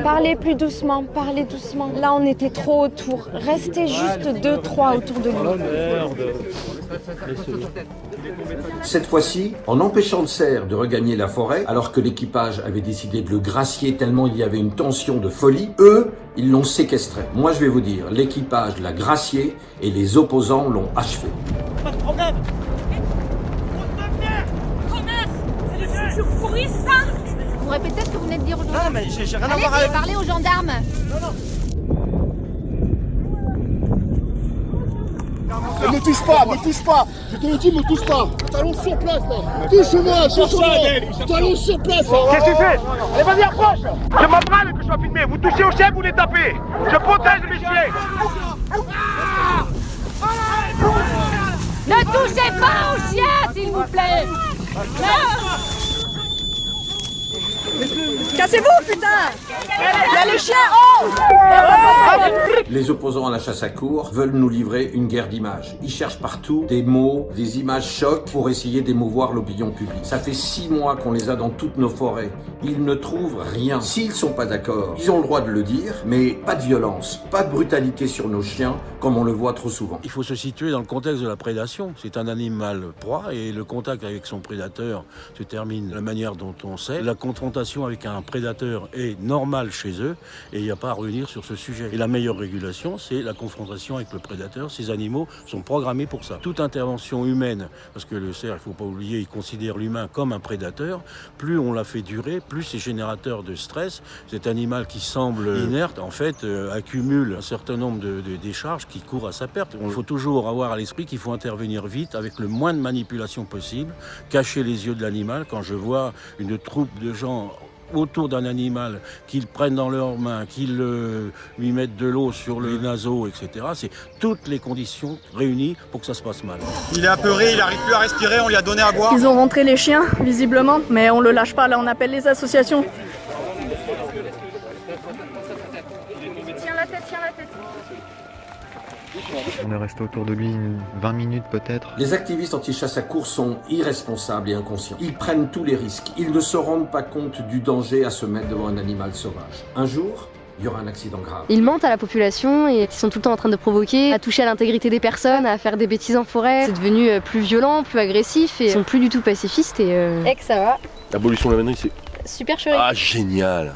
Parlez plus doucement, parlez doucement. Là, on était trop autour. Restez juste 2-3 autour de lui. Cette fois-ci, en empêchant le cerf de regagner la forêt, alors que l'équipage avait décidé de le gracier tellement il y avait une tension de folie, eux, ils l'ont séquestré. Moi, je vais vous dire, l'équipage l'a gracié et les opposants l'ont achevé. Pas de problème. C'est du pourri, ça. Vous répétez ce que vous venez de dire aux gendarmes? Non, mais j'ai rien à voir Allez, avec... parlez aux gendarmes. Ne touche pas, ne touche pas. Je te le dis, ne touche pas. T'allonges sur place, là. Touche-moi, touche-moi. T'allonges sur place. Qu'est-ce que tu fais? Allez, vas-y, approche. Je m'en branle que je sois filmé. Vous touchez au chien, vous les tapez. Je protège mes chiens. Ne touchez pas aux chiens, s'il vous plaît. Cassez-vous, putain. Il y a le chien. Oh. Les opposants à la chasse à courre veulent nous livrer une guerre d'images. Ils cherchent partout des mots, des images chocs pour essayer d'émouvoir l'opinion publique. Ça fait 6 mois qu'on les a dans toutes nos forêts. Ils ne trouvent rien. S'ils sont pas d'accord, ils ont le droit de le dire, mais pas de violence, pas de brutalité sur nos chiens, comme on le voit trop souvent. Il faut se situer dans le contexte de la prédation. C'est un animal proie et le contact avec son prédateur se termine de la manière dont on sait. La confrontation avec un prédateur est normale chez eux et il n'y a pas à revenir sur ce sujet. Et la meilleure régulation, c'est la confrontation avec le prédateur. Ces animaux sont programmés pour ça. Toute intervention humaine, parce que le cerf, il ne faut pas oublier, il considère l'humain comme un prédateur, plus on la fait durer, plus c'est générateur de stress. Cet animal qui semble inerte, en fait, accumule un certain nombre de décharges qui courent à sa perte. Il faut toujours avoir à l'esprit qu'il faut intervenir vite avec le moins de manipulation possible, cacher les yeux de l'animal. Quand je vois une troupe de gens autour d'un animal, qu'ils prennent dans leurs mains, qu'ils lui mettent de l'eau sur le naseau, etc. C'est toutes les conditions réunies pour que ça se passe mal. Il est apeuré, il n'arrive plus à respirer, on lui a donné à boire. Ils ont rentré les chiens, visiblement, mais on le lâche pas. Là, on appelle les associations. Tiens la tête, tiens la tête. On est resté autour de lui 20 minutes peut-être. Les activistes anti-chasse à courre sont irresponsables et inconscients. Ils prennent tous les risques. Ils ne se rendent pas compte du danger à se mettre devant un animal sauvage. Un jour, il y aura un accident grave. Ils mentent à la population et ils sont tout le temps en train de provoquer, à toucher à l'intégrité des personnes, à faire des bêtises en forêt. C'est devenu plus violent, plus agressif et ils sont plus du tout pacifistes et... Et que ça va. L'abolition de la vannerie, c'est super chérie. ah génial.